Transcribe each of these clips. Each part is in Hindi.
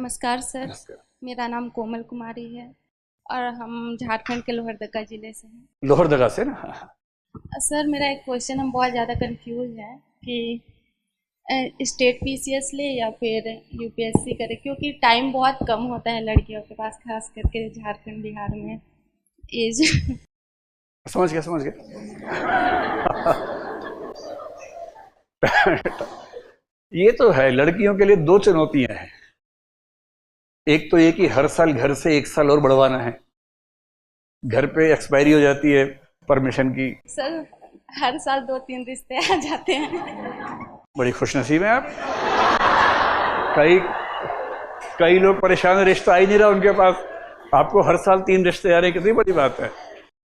नमस्कार सर। नमस्कार। मेरा नाम कोमल कुमारी है और हम झारखंड के लोहरदगा ज़िले से हैं। लोहरदगा से ना। हाँ। सर मेरा एक क्वेश्चन, हम बहुत ज़्यादा कंफ्यूज हैं कि स्टेट पीसीएस ले या फिर यूपीएससी करे, क्योंकि टाइम बहुत कम होता है लड़कियों के पास, खास करके झारखंड बिहार में एज। समझ गया। ये तो है, लड़कियों के लिए दो चुनौतियां हैं। एक तो ये कि हर साल घर से एक साल और बढ़वाना है, घर पे एक्सपायरी हो जाती है परमिशन की। सर हर साल 2-3 रिश्ते आ जाते हैं। बड़ी खुशनसीब हैं आप। कई कई लोग परेशान हैं, रिश्ता आ ही नहीं रहा उनके पास, आपको हर साल 3 रिश्ते आ रहे, कितनी बड़ी बात है।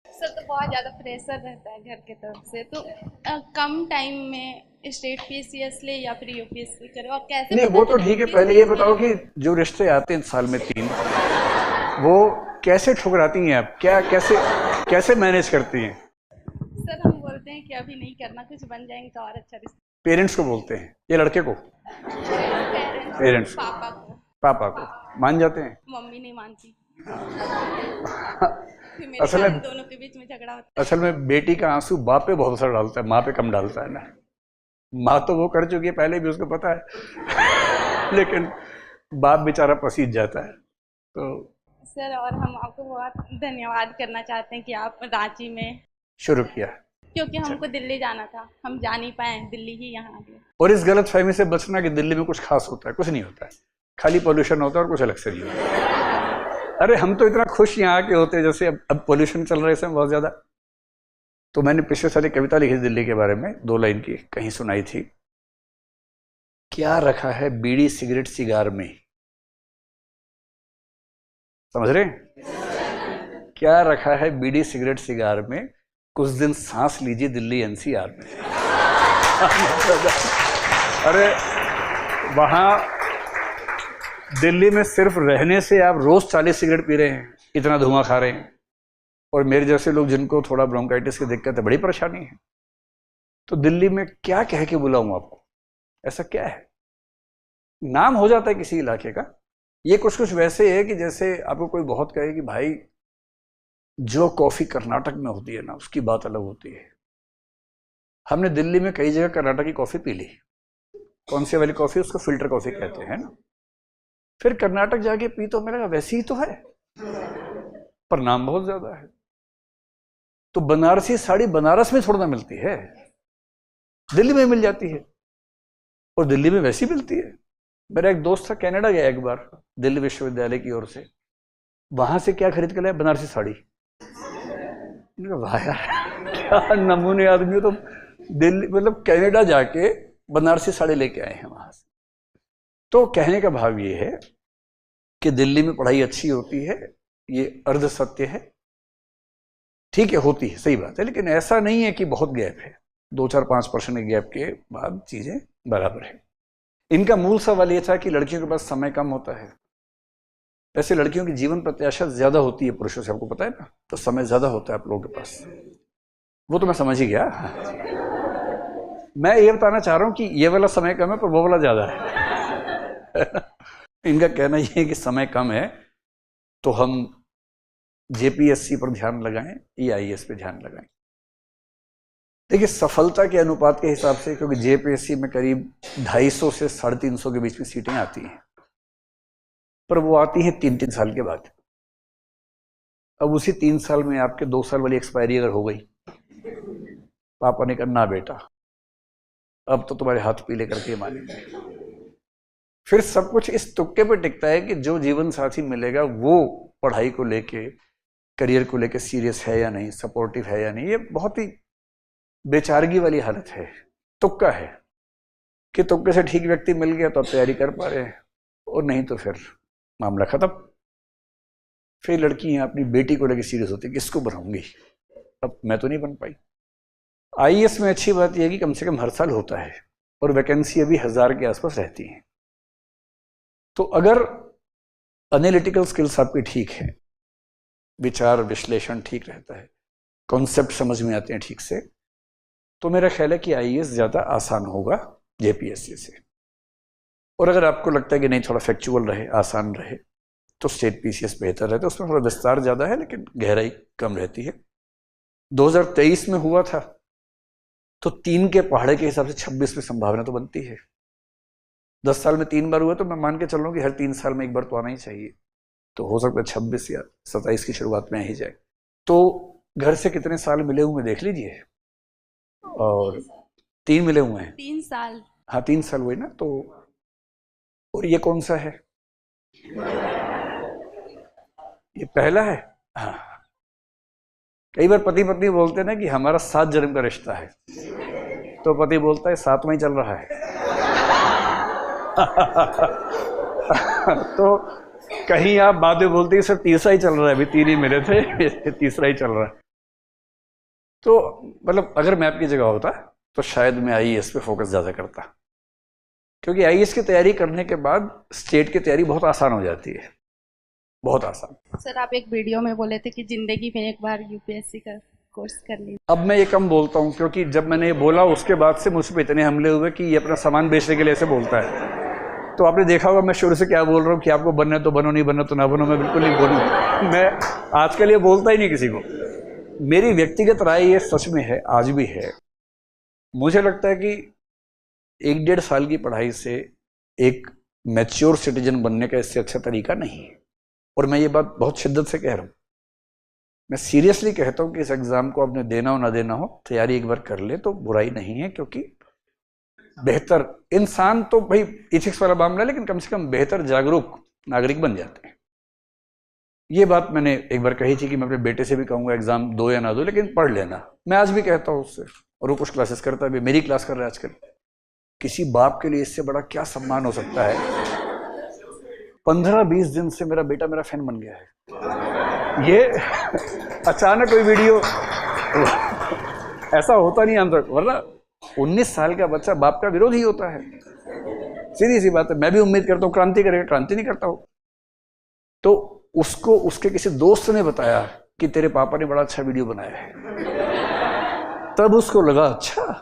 सर तो बहुत ज़्यादा प्रेशर रहता है घर की तरफ से, तो कम टाइम में स्टेट पीसीएस ले या फिर यूपीएससी करे, और कैसे नहीं पता वो तो चले ठीक है, किस पहले ये चीज़ बताओ की? कि जो रिश्ते आते हैं साल में 3, वो कैसे ठुकराती हैं आप, क्या कैसे कैसे मैनेज करती हैं? सर हम बोलते हैं कि अभी नहीं करना, कुछ बन जाएंगे तो और अच्छा रिश्ता। पेरेंट्स को बोलते हैं या लड़के को? पेरेंट्स को, पापा को। पापा को मान जाते हैं। मम्मी नहीं मानती, फिर मेरे असल कारण में दोनों के बीच में झगड़ा होता असल में बेटी का आंसू बाप पे बहुत असर डालता है, माँ पे कम डालता है ना। माँ तो वो कर चुकी है पहले भी, उसको पता है। लेकिन बाप बेचारा पसीज जाता है। तो है। सर और हम आपको बहुत धन्यवाद करना चाहते हैं कि आप रांची में, शुरू किया। क्योंकि हमको दिल्ली जाना था, हम जा नहीं पाए, दिल्ली ही यहाँ आ गए। और इस गलत फहमी से बचना कि दिल्ली में कुछ खास होता है, कुछ नहीं होता है, खाली पोल्यूशन होता है और कुछ अलग से नहीं होता। अरे हम तो इतना खुश यहाँ के होते हैं, जैसे अब पोल्यूशन चल रहा है इसमें बहुत ज्यादा। तो मैंने पिछले साल एक कविता लिखी दिल्ली के बारे में, 2 लाइन की, कहीं सुनाई थी। क्या रखा है बीड़ी सिगरेट सिगार में, समझ रहे हैं? क्या रखा है बीड़ी सिगरेट सिगार में, कुछ दिन सांस लीजिए दिल्ली एनसीआर में। अरे वहां दिल्ली में सिर्फ रहने से आप रोज 40 सिगरेट पी रहे हैं, इतना धुआं खा रहे हैं, और मेरे जैसे लोग जिनको थोड़ा ब्रोंकाइटिस की दिक्कत है, बड़ी परेशानी है। तो दिल्ली में क्या कह के बुलाऊं आपको, ऐसा क्या है? नाम हो जाता है किसी इलाके का। ये कुछ कुछ वैसे है कि जैसे आपको कोई बहुत कहे कि भाई जो कॉफी कर्नाटक में होती है ना, उसकी बात अलग होती है। हमने दिल्ली में कई जगह कर्नाटक की कॉफी पी ली। कौन सी वाली कॉफी? उसको फिल्टर कॉफी कहते हैं ना। फिर कर्नाटक जाके पी तो मेरा वैसी ही तो है, पर नाम बहुत ज्यादा है। तो बनारसी साड़ी बनारस में थोड़ा ना मिलती है, दिल्ली में मिल जाती है, और दिल्ली में वैसी मिलती है। मेरा एक दोस्त था, कनाडा गया एक बार दिल्ली विश्वविद्यालय की ओर से, वहां से क्या खरीद के लाया? बनारसी साड़ी। वाह यार, क्या नमूने आदमी हो। तो दिल्ली मतलब कनाडा जाके बनारसी साड़ी लेके आए हैं वहां से। तो कहने का भाव ये है कि दिल्ली में पढ़ाई अच्छी होती है, ये अर्ध सत्य है। ठीक है, होती है, सही बात है, लेकिन ऐसा नहीं है कि बहुत गैप है। 2-4-5% के गैप के बाद चीजें बराबर है। इनका मूल सवाल यह था कि लड़कियों के पास समय कम होता है। वैसे लड़कियों की जीवन प्रत्याशा ज्यादा होती है पुरुषों से, आपको पता है ना, तो समय ज्यादा होता है आप लोगों के पास। वो तो मैं समझ ही गया। मैं ये बताना चाह रहा हूं कि ये वाला समय कम है पर वो वाला ज्यादा है। इनका कहना यह है कि समय कम है तो हम जेपीएससी पर ध्यान लगाएं या आईएएस पे ध्यान लगाएं। देखिए सफलता के अनुपात के हिसाब से, क्योंकि जेपीएससी में करीब 250 से 350 के बीच में सीटें आती हैं, पर वो आती हैं 3-3 साल के बाद। अब उसी 3 साल में आपके 2 साल वाली एक्सपायरी अगर हो गई, पापा ने कहा ना बेटा अब तो तुम्हारे हाथ पीले करके मानेंगे। फिर सब कुछ इस तुक्के पे टिकता है कि जो जीवन साथी मिलेगा वो पढ़ाई को लेके, करियर को लेके सीरियस है या नहीं, सपोर्टिव है या नहीं। ये बहुत ही बेचारगी वाली हालत है, तुक्का है कि तुक्के से ठीक व्यक्ति मिल गया तो आप तैयारी कर पा रहे हैं, और नहीं तो फिर मामला खत्म। फिर लड़कियां अपनी बेटी को लेकर सीरियस होती है, किसको बनाऊंगी, अब मैं तो नहीं बन पाई। आईएएस में अच्छी बात यह है कि कम से कम हर साल होता है, और वैकेंसी अभी 1000 के आसपास रहती है। तो अगर एनालिटिकल स्किल्स आपकी ठीक है, विचार विश्लेषण ठीक रहता है, कॉन्सेप्ट समझ में आते हैं ठीक से, तो मेरा ख्याल है कि आईएएस ज्यादा आसान होगा जेपीएससी से। और अगर आपको लगता है कि नहीं थोड़ा फैक्चुअल रहे, आसान रहे, तो स्टेट पीसीएस बेहतर रहता है। उसमें थोड़ा विस्तार ज़्यादा है लेकिन गहराई कम रहती है। 2023 में हुआ था तो 3 के पहाड़े के हिसाब से 26 में संभावना तो बनती है। 10 साल में 3 बार हुआ तो मैं मान के चल रहा हूँ कि हर 3 साल में एक बार तो आना ही चाहिए। तो हो सकता है 26 या 27 की शुरुआत में आ ही जाए। तो घर से कितने साल मिले हुए देख लीजिए, और 3 मिले हुए हैं। 3 साल। हाँ 3 साल हुए ना। तो और ये कौन सा है? ये पहला है। हाँ, कई बार पति पत्नी बोलते हैं ना कि हमारा 7 जन्म का रिश्ता है, तो पति बोलता है 7वां ही चल रहा है। तो कहीं आप बाद में बोलते हैं सर तीसरा ही चल रहा है, अभी 3 ही मिले थे, तीसरा ही चल रहा है। तो मतलब अगर मैं आपकी जगह होता तो शायद मैं आईएएस पे फोकस ज़्यादा करता, क्योंकि आईएएस की तैयारी करने के बाद स्टेट की तैयारी बहुत आसान हो जाती है, बहुत आसान। सर आप एक वीडियो में बोले थे कि जिंदगी में एक बार यूपीएससी का कोर्स कर लीजिए। अब मैं ये कम बोलता हूँ, क्योंकि जब मैंने ये बोला उसके बाद से मुझ पर इतने हमले हुए कि ये अपना सामान बेचने के लिए ऐसे बोलता है। तो आपने देखा होगा मैं शुरू से क्या बोल रहा हूँ कि आपको बनना है तो बनो, नहीं बनना तो ना बनो। मैं बिल्कुल नहीं बोलूँ, मैं आजकल ये बोलता ही नहीं किसी को। मेरी व्यक्तिगत राय ये सच में है, आज भी है। मुझे लगता है कि 1-1.5 साल की पढ़ाई से एक मैच्योर सिटीजन बनने का इससे अच्छा तरीका नहीं है। और मैं ये बात बहुत शिद्दत से कह रहा हूँ, मैं सीरियसली कहता हूँ कि इस एग्ज़ाम को आपने देना हो ना देना हो, तैयारी एक बार कर ले तो बुराई नहीं है। क्योंकि बेहतर इंसान तो भाई इथिक्स वाला मामला है, लेकिन कम से कम बेहतर जागरूक नागरिक बन जाते हैं। ये बात मैंने एक बार कही थी कि मैं अपने बेटे से भी कहूँगा एग्ज़ाम दो या ना दो, लेकिन पढ़ लेना। मैं आज भी कहता हूँ उससे, और वो कुछ क्लासेस करता है भी, मेरी क्लास कर रहा है आजकल। किसी बाप के लिए इससे बड़ा क्या सम्मान हो सकता है? 15-20 दिन से मेरा बेटा मेरा फैन बन गया है। ये अचानक कोई वीडियो ऐसा होता नहीं हम तक, वरना 19 साल का बच्चा बाप का विरोधी होता है, सीधी सी बात है। मैं भी उम्मीद करता हूँ क्रांति करेगा, क्रांति नहीं करता हूँ। तो उसको उसके किसी दोस्त ने बताया कि तेरे पापा ने बड़ा अच्छा वीडियो बनाया है, तब उसको लगा अच्छा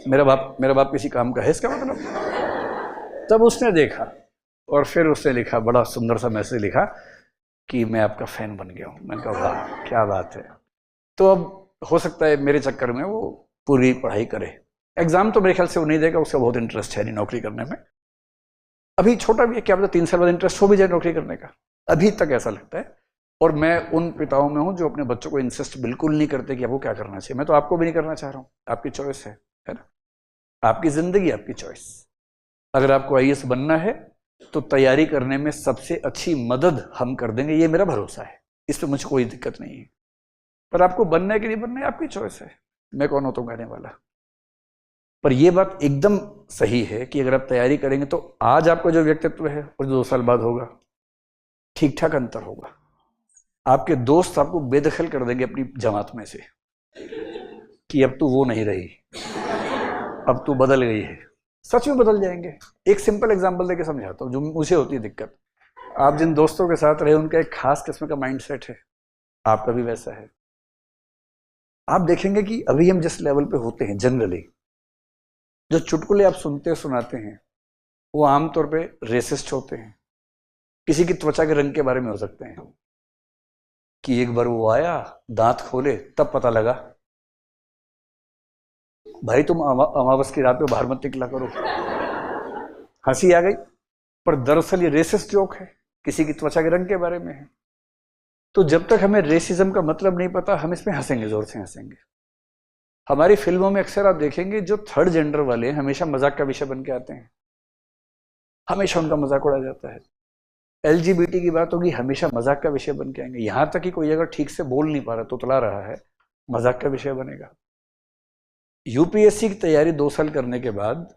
मेरा बाप किसी काम का है इसका मतलब। तब उसने देखा और फिर उसने लिखा, बड़ा सुंदर सा मैसेज लिखा कि मैं आपका फैन बन गया हूँ। मैंने कहा वाह क्या बात है। तो अब हो सकता है मेरे चक्कर में वो पूरी पढ़ाई करे। एग्जाम तो मेरे ख्याल से वो नहीं देगा, उसका बहुत इंटरेस्ट है नहीं नौकरी करने में। अभी छोटा भी है, क्या पता 3 साल बाद इंटरेस्ट हो भी जाए नौकरी करने का, अभी तक ऐसा लगता है। और मैं उन पिताओं में हूँ जो अपने बच्चों को इंसिस्ट बिल्कुल नहीं करते कि आपको क्या करना चाहिए। मैं तो आपको भी नहीं करना चाह रहा हूँ, आपकी चॉइस है ना, आपकी जिंदगी आपकी चॉइस। अगर आपको आईएएस बनना है तो तैयारी करने में सबसे अच्छी मदद हम कर देंगे, ये मेरा भरोसा है, इस पर मुझे कोई दिक्कत नहीं है। पर आपको बनना है कि नहीं बनना है आपकी चॉइस है, मैं कौन होता हूँ कहने वाला। पर यह बात एकदम सही है कि अगर आप तैयारी करेंगे तो आज आपका जो व्यक्तित्व है और 2 साल बाद होगा, ठीक ठाक अंतर होगा। आपके दोस्त आपको बेदखल कर देंगे अपनी जमात में से कि अब तू वो नहीं रही, अब तू बदल गई है। सच में बदल जाएंगे। एक सिंपल एग्जांपल देके समझाता हूँ जो मुझे होती है दिक्कत। आप जिन दोस्तों के साथ रहे उनका एक खास किस्म का माइंडसेट है, आपका भी वैसा है। आप देखेंगे कि अभी हम जिस लेवल पे होते हैं जनरली, जो चुटकुले आप सुनते सुनाते हैं वो आमतौर पे रेसिस्ट होते हैं। किसी की त्वचा के रंग के बारे में हो सकते हैं कि एक बार वो आया दांत खोले तब पता लगा भाई तुम अमावस की रात में बाहर मत निकला करो। हंसी आ गई, पर दरअसल ये रेसिस्ट जोक है, किसी की त्वचा के रंग के बारे में है। तो जब तक हमें रेसिज्म का मतलब नहीं पता हम इसमें हंसेंगे, जोर से हंसेंगे। हमारी फिल्मों में अक्सर आप देखेंगे जो थर्ड जेंडर वाले हमेशा मजाक का विषय बन के आते हैं, हमेशा उनका मजाक उड़ाया जाता है। एलजीबीटी की बात होगी, हमेशा मजाक का विषय बन के आएंगे। यहां तक कि कोई अगर ठीक से बोल नहीं पा रहा, तुतला रहा है, मजाक का विषय बनेगा। यूपीएससी की तैयारी 2 साल करने के बाद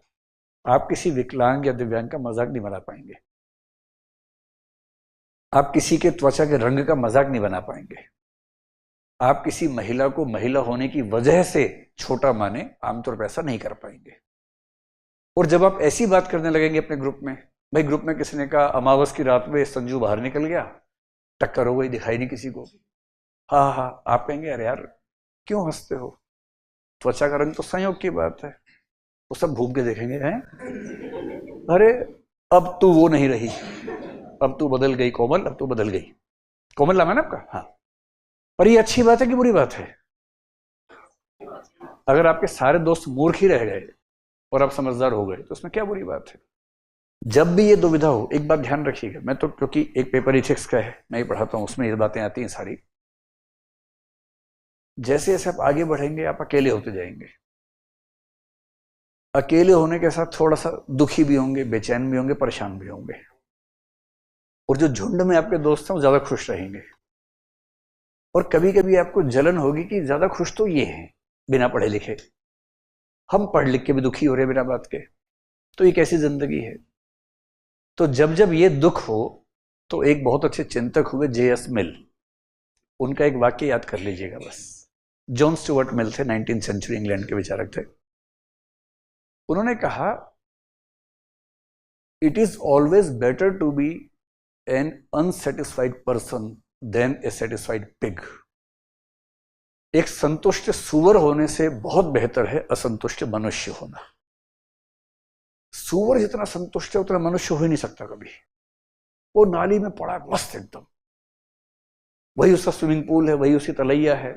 आप किसी विकलांग या दिव्यांग का मजाक नहीं बना पाएंगे, आप किसी के त्वचा के रंग का मजाक नहीं बना पाएंगे, आप किसी महिला को महिला होने की वजह से छोटा माने आमतौर पर ऐसा नहीं कर पाएंगे। और जब आप ऐसी बात करने लगेंगे अपने ग्रुप में, भाई ग्रुप में किसी ने कहा अमावस की रात में संजू बाहर निकल गया, टक्कर हो गई, दिखाई नहीं किसी को, हाँ हाँ, आप कहेंगे अरे यार क्यों हंसते हो, त्वचा का रंग तो संयोग की बात है। वो सब घूम के देखेंगे हैं, अरे अब तू वो नहीं रही, अब तू बदल गई कोमल, अब तू बदल गई। कोमल नाम है ना आपका? हाँ। पर ये अच्छी बात है कि बुरी बात है? अगर आपके सारे दोस्त मूर्ख ही रह गए और आप समझदार हो गए तो उसमें क्या बुरी बात है? जब भी ये दुविधा हो, एक बात ध्यान रखिएगा, मैं तो क्योंकि एक पेपर इथिक्स का है, मैं ही पढ़ाता हूं, उसमें ये बातें आती हैं सारी। जैसे जैसे आप आगे बढ़ेंगे आप अकेले होते जाएंगे। अकेले होने के साथ थोड़ा सा दुखी भी होंगे, बेचैन भी होंगे, परेशान भी होंगे। और जो झुंड में आपके दोस्त हैं वो ज्यादा खुश रहेंगे। और कभी कभी आपको जलन होगी कि ज्यादा खुश तो ये हैं बिना पढ़े लिखे, हम पढ़ लिख के भी दुखी हो रहे हैं बिना बात के। तो ये कैसी जिंदगी है? तो जब जब ये दुख हो तो एक बहुत अच्छे चिंतक हुए J.S. मिल, उनका एक वाक्य याद कर लीजिएगा बस। जॉन स्टुअर्ट मिल थे, 19th सेंचुरी इंग्लैंड के विचारक थे। उन्होंने कहा, it is always better to be an unsatisfied person than a satisfied pig. एक संतुष्ट सुअर होने से बहुत बेहतर है असंतुष्ट मनुष्य होना। सुअर जितना संतुष्ट है उतना मनुष्य हो ही नहीं सकता कभी। वो नाली में पड़ा है मस्त एकदम, वही उसका स्विमिंग पूल है, वही उसकी तलैया है,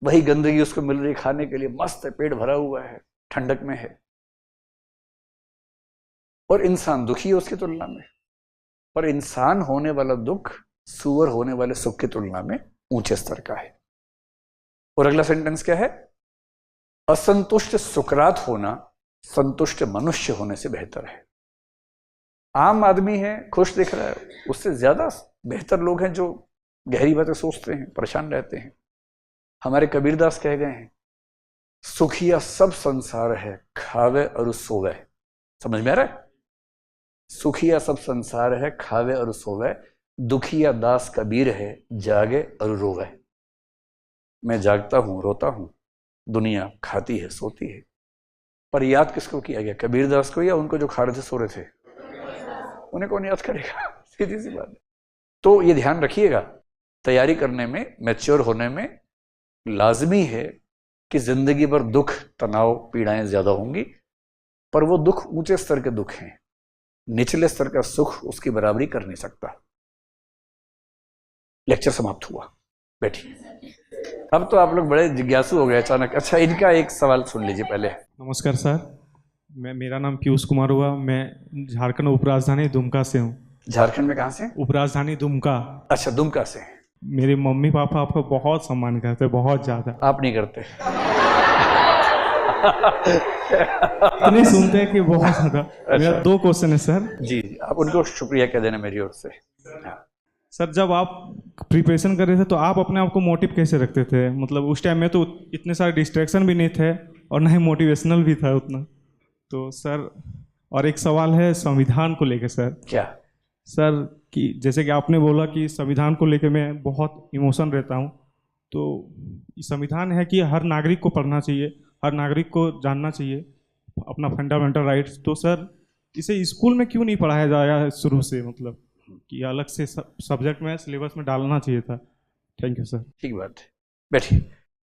वही गंदगी उसको मिल रही खाने के लिए, मस्त है, पेट भरा हुआ है, ठंडक में है। और इंसान दुखी है उसकी तुलना में। पर इंसान होने वाला दुख सुअर होने वाले सुख की तुलना में ऊंचे स्तर का है। और अगला सेंटेंस क्या है? असंतुष्ट सुकरात होना संतुष्ट मनुष्य होने से बेहतर है। आम आदमी है, खुश दिख रहा है, उससे ज्यादा बेहतर लोग हैं जो गहरी बातें सोचते हैं, परेशान रहते हैं। हमारे कबीरदास कह गए हैं, सुखिया सब संसार है, खावे और सोवे। समझ में आ रहा है? सुखिया सब संसार है, खावे और सोवे, दुखिया दास कबीर है, जागे और रोवे। मैं जागता हूं, रोता हूं, दुनिया खाती है, सोती है। पर याद किसको किया गया? कबीरदास को या उनको जो खा रहे थे, सो रहे थे? उन्हें कौन याद करेगा? सीधी सी बात है। तो ये ध्यान रखिएगा, तैयारी करने में, मैच्योर होने में लाजमी है कि जिंदगी भर दुख, तनाव, पीड़ाएं ज्यादा होंगी, पर वो दुख ऊंचे स्तर के दुख हैं। निचले स्तर का सुख उसकी बराबरी कर नहीं सकता। लेक्चर समाप्त हुआ, बैठिए। अब तो आप लोग बड़े जिज्ञासु हो गए अचानक। अच्छा, इनका एक सवाल सुन लीजिए पहले। नमस्कार सर, मेरा नाम पीयूष कुमार हुआ। मैं झारखंड उपराजधानी दुमका से हूँ। झारखंड में कहाँ से? उपराजधानी दुमका। अच्छा, दुमका से। मेरे मम्मी पापा आपका बहुत सम्मान करते हैं, बहुत ज्यादा। आप नहीं करते? इतने सुनते हैं कि बहुत ज्यादा। मेरा 2 क्वेश्चन है सर। जी, आप उनको शुक्रिया कह देना मेरी ओर से। हाँ। सर, जब आप प्रिपरेशन कर रहे थे तो आप अपने आप को मोटिव कैसे रखते थे? मतलब उस टाइम में तो इतने सारे डिस्ट्रैक्शन भी नहीं थे और ना ही मोटिवेशनल भी था उतना। तो सर, और एक सवाल है संविधान को लेकर सर। क्या? सर, कि जैसे कि आपने बोला कि संविधान को लेकर मैं बहुत इमोशन रहता हूँ, तो संविधान है कि हर नागरिक को पढ़ना चाहिए, हर नागरिक को जानना चाहिए अपना फंडामेंटल राइट्स। तो सर, इसे स्कूल में क्यों नहीं पढ़ाया जाया शुरू से? मतलब कि अलग से सब्जेक्ट में, सिलेबस में डालना चाहिए था। Thank you sir. ठीक बात है, बैठिए।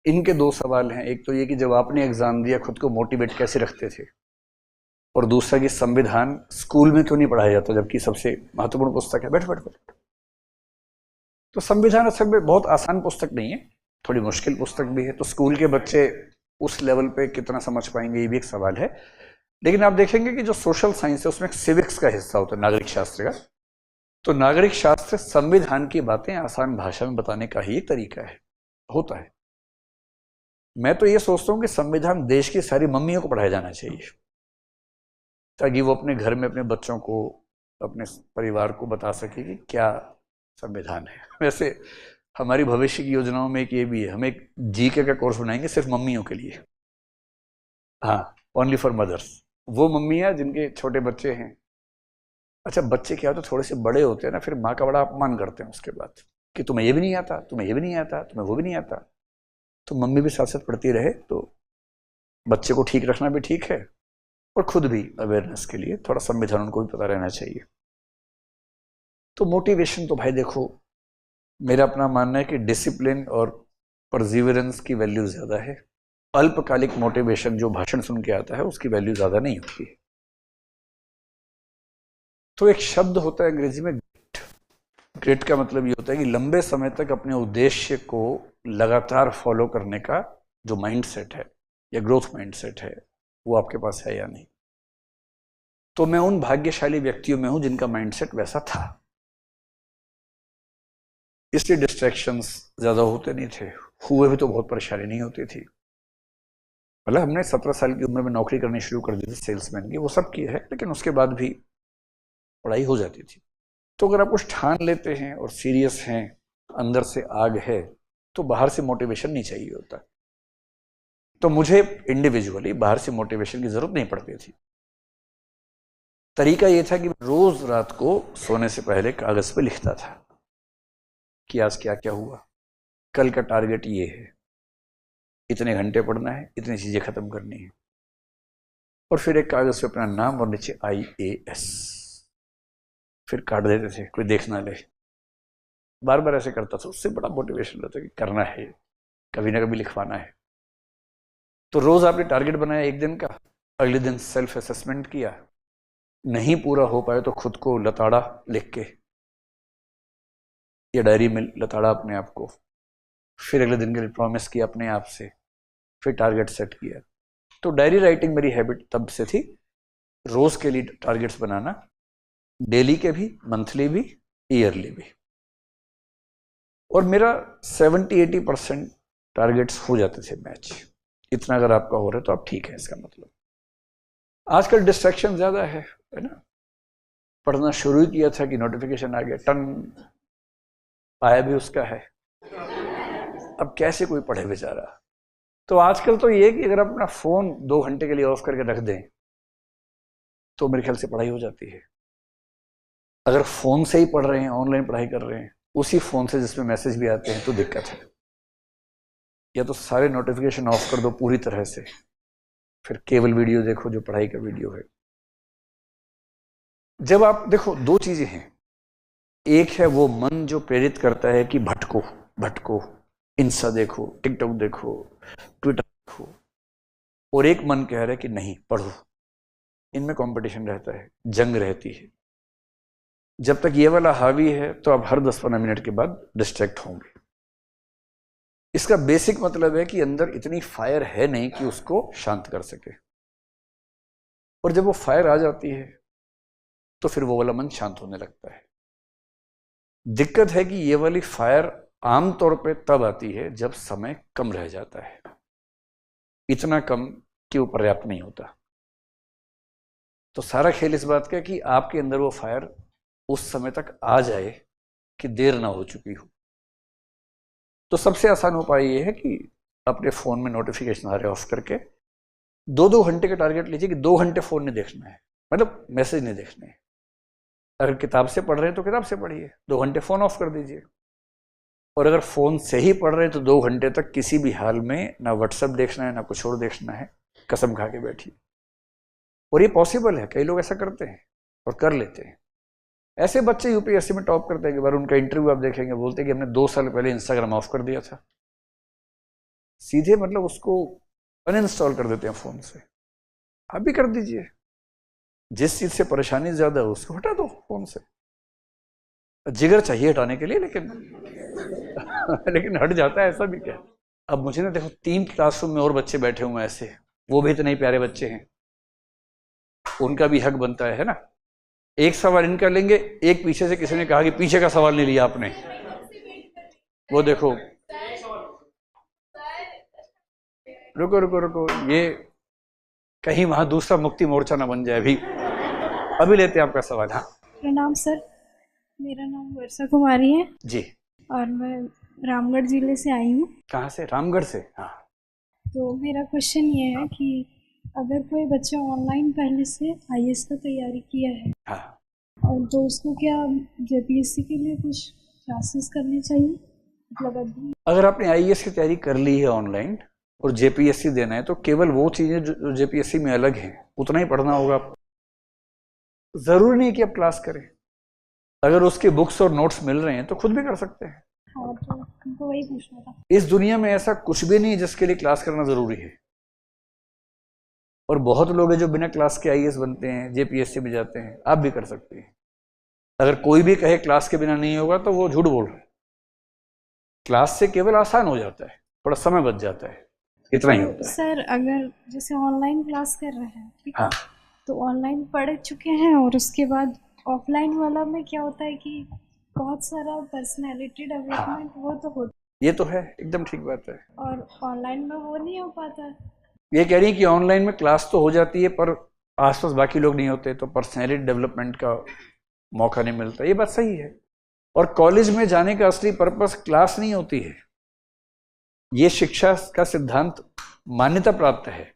इनके 2 सवाल हैं। एक तो ये कि जब आपने एग्जाम दिया खुद को मोटिवेट कैसे रखते थे, और दूसरा कि संविधान स्कूल में क्यों नहीं पढ़ाया जाता जबकि सबसे महत्वपूर्ण पुस्तक है। बैठ बैठ बैठ। तो संविधान असल में बहुत आसान पुस्तक नहीं है, थोड़ी मुश्किल पुस्तक भी है। तो स्कूल के बच्चे उस लेवल पे कितना समझ पाएंगे, ये भी एक सवाल है। लेकिन आप देखेंगे कि जो सोशल साइंस है उसमें एक सिविक्स का हिस्सा होता है, नागरिक शास्त्र का। तो नागरिक शास्त्र संविधान की बातें आसान भाषा में बताने का ही एक तरीका है, होता है। मैं तो ये सोचता हूँ कि संविधान देश की सारी मम्मियों को पढ़ाया जाना चाहिए, ताकि वो अपने घर में अपने बच्चों को, अपने परिवार को बता सके कि क्या संविधान है। वैसे हमारी भविष्य की योजनाओं में एक ये भी है, हम एक जीके का कोर्स बनाएंगे सिर्फ मम्मियों के लिए। हाँ, ओनली फॉर मदर्स। वो मम्मियाँ जिनके छोटे बच्चे हैं। अच्छा, बच्चे क्या होते हैं, थोड़े से बड़े होते हैं ना, फिर माँ का बड़ा अपमान करते हैं उसके बाद कि तुम्हें ये भी नहीं आता, तुम्हें ये भी नहीं आता, तुम्हें वो भी नहीं आता। तो मम्मी भी साथ साथ पढ़ती रहे तो बच्चे को ठीक रखना भी ठीक है, और खुद भी अवेयरनेस के लिए थोड़ा संविधान उनको भी पता रहना चाहिए। तो मोटिवेशन तो भाई देखो, मेरा अपना मानना है कि डिसिप्लिन और परसिवरेंस की वैल्यू ज़्यादा है। अल्पकालिक मोटिवेशन जो भाषण सुन के आता है उसकी वैल्यू ज़्यादा नहीं होती है। तो एक शब्द होता है अंग्रेजी में ग्रिट। ग्रिट का मतलब ये होता है कि लंबे समय तक अपने उद्देश्य को लगातार फॉलो करने का जो माइंडसेट है या ग्रोथ माइंडसेट है वो आपके पास है या नहीं। तो मैं उन भाग्यशाली व्यक्तियों में हूं जिनका माइंडसेट वैसा था, इसलिए डिस्ट्रैक्शंस ज्यादा होते नहीं थे। हुए भी तो बहुत परेशानी नहीं होती थी। मतलब हमने 17 साल की उम्र में नौकरी करनी शुरू कर दी थी सेल्समैन की, वो सब की है, लेकिन उसके बाद भी पढ़ाई हो जाती थी। तो अगर आप कुछ ठान लेते हैं और सीरियस हैं, अंदर से आग है, तो बाहर से मोटिवेशन नहीं चाहिए होता। तो मुझे इंडिविजुअली बाहर से मोटिवेशन की जरूरत नहीं पड़ती थी। तरीका ये था कि रोज रात को सोने से पहले कागज पे लिखता था कि आज क्या क्या हुआ, कल का टारगेट ये है, इतने घंटे पढ़ना है, इतनी चीजें खत्म करनी है, और फिर एक कागज पे अपना नाम और नीचे IAS फिर काट देते थे, कोई देख ना ले। बार बार ऐसे करता था, उससे बड़ा मोटिवेशन रहता कि करना है, कभी ना कभी लिखवाना है। तो रोज आपने टारगेट बनाया एक दिन का, अगले दिन सेल्फ असेसमेंट किया, नहीं पूरा हो पाए तो खुद को लताड़ा लिख के या डायरी में लताड़ा अपने आप को, फिर अगले दिन के लिए प्रॉमिस किया अपने आप से, फिर टारगेट सेट किया। तो डायरी राइटिंग मेरी हैबिट तब से थी, रोज के लिए टारगेट्स बनाना, डेली के भी, मंथली भी, ईयरली भी। और मेरा 70-80% टारगेट्स हो जाते थे मैच। इतना अगर आपका हो रहा है तो आप ठीक है, इसका मतलब। आजकल डिस्ट्रैक्शन ज्यादा है ना। पढ़ना शुरू ही किया था कि नोटिफिकेशन आ गया, टन आया भी उसका है। अब कैसे कोई पढ़े बेचारा। तो आजकल तो ये कि अगर आप अपना फोन 2 घंटे के लिए ऑफ करके रख दें तो मेरे ख्याल से पढ़ाई हो जाती है। अगर फोन से ही पढ़ रहे हैं, ऑनलाइन पढ़ाई कर रहे हैं, उसी फोन से जिसमें मैसेज भी आते हैं, तो दिक्कत है। या तो सारे नोटिफिकेशन ऑफ कर दो पूरी तरह से, फिर केवल वीडियो देखो जो पढ़ाई का वीडियो है। जब आप देखो, 2 चीजें हैं, एक है वो मन जो प्रेरित करता है कि भटको भटको, इंस्टा देखो, टिकटॉक देखो, ट्विटर देखो, और एक मन कह रहा है कि नहीं पढ़ो। इनमें कंपटीशन रहता है, जंग रहती है। जब तक ये वाला हावी है तो आप हर 10-15 मिनट के बाद डिस्ट्रैक्ट होंगे। इसका बेसिक मतलब है कि अंदर इतनी फायर है नहीं कि उसको शांत कर सके, और जब वो फायर आ जाती है तो फिर वो वाला मन शांत होने लगता है। दिक्कत है कि ये वाली फायर आमतौर पे तब आती है जब समय कम रह जाता है, इतना कम कि वो पर्याप्त नहीं होता। तो सारा खेल इस बात का है कि आपके अंदर वो फायर उस समय तक आ जाए कि देर ना हो चुकी हो। तो सबसे आसान उपाय ये है कि अपने फोन में नोटिफिकेशन आ रहे ऑफ करके 2-2 घंटे का टारगेट लीजिए कि 2 घंटे फोन नहीं देखना है, मतलब मैसेज नहीं देखने हैं। अगर किताब से पढ़ रहे हैं तो किताब से पढ़िए, 2 घंटे फोन ऑफ कर दीजिए। और अगर फोन से ही पढ़ रहे हैं तो 2 घंटे तक किसी भी हाल में ना व्हाट्सएप देखना है ना कुछ और देखना है, कसम खा के बैठिए। और ये पॉसिबल है, कई लोग ऐसा करते हैं और कर लेते हैं। ऐसे बच्चे यूपीएससी में टॉप करते हैं। एक बार उनका इंटरव्यू आप देखेंगे, बोलते हैं कि हमने 2 साल पहले इंस्टाग्राम ऑफ कर दिया था। सीधे मतलब उसको अनइंस्टॉल कर देते हैं फोन से। आप भी कर दीजिए, जिस चीज से परेशानी ज्यादा हो उसको हटा दो फोन से। जिगर चाहिए हटाने के लिए, लेकिन लेकिन हट जाता है, ऐसा भी क्या। अब मुझे ना देखो, 3 क्लासरूम में और बच्चे बैठे हुए हैं ऐसे, वो भी इतने प्यारे बच्चे हैं, उनका भी हक बनता है ना। एक सवाल इनका लेंगे, एक पीछे से किसी ने कहा कि पीछे का सवाल नहीं लिया आपने, वो देखो। रुको रुको रुको, ये कहीं वहां दूसरा मुक्ति मोर्चा ना बन जाए। अभी लेते हैं आपका सवाल। हाँ, प्रणाम सर, मेरा नाम वर्षा कुमारी है जी। और मैं रामगढ़ जिले से आई हूँ। कहाँ से? रामगढ़ से। हाँ, तो मेरा क्वेश्चन ये है कि अगर कोई बच्चा ऑनलाइन पहले से आईएएस का तैयारी किया है, हाँ, और तो उसको क्या जेपीएससी के लिए कुछ क्लासेस करनी चाहिए? मतलब अभी अगर आपने आईएएस की तैयारी कर ली है ऑनलाइन और जेपीएससी देना है, तो केवल वो चीजें जो जेपीएससी में अलग हैं उतना ही पढ़ना होगा आपको। जरूरी नहीं कि आप क्लास करें। अगर उसके बुक्स और नोट्स मिल रहे हैं तो खुद भी कर सकते हैं। हाँ, तो हमको वही पूछना था। इस दुनिया में ऐसा कुछ भी नहीं जिसके लिए क्लास करना जरूरी है। और बहुत लोग हैं जो बिना क्लास के आईएएस बनते हैं, जेपीएससी में जाते हैं। आप भी कर सकते हैं। अगर कोई भी कहे क्लास के बिना नहीं होगा तो वो झूठ बोल रहा है। क्लास से केवल आसान हो जाता है, थोड़ा समय बच जाता है, इतना ही होता है। सर अगर जैसे ऑनलाइन क्लास कर रहे हैं, ठीक है, हाँ, तो ऑनलाइन पढ़ चुके हैं और उसके बाद ऑफलाइन वाला में क्या होता है कि बहुत सारा पर्सनैलिटी डेवलपमेंट वो तो होता ये तो है, एकदम ठीक बात है। है और ऑनलाइन में वो नहीं हो पाता है। ये कह रही है कि ऑनलाइन में क्लास तो हो जाती है पर आसपास बाकी लोग नहीं होते, तो पर्सनैलिटी डेवलपमेंट का मौका नहीं मिलता। ये बात सही है। और कॉलेज में जाने का असली पर्पस क्लास नहीं होती है। ये शिक्षा का सिद्धांत मान्यता प्राप्त है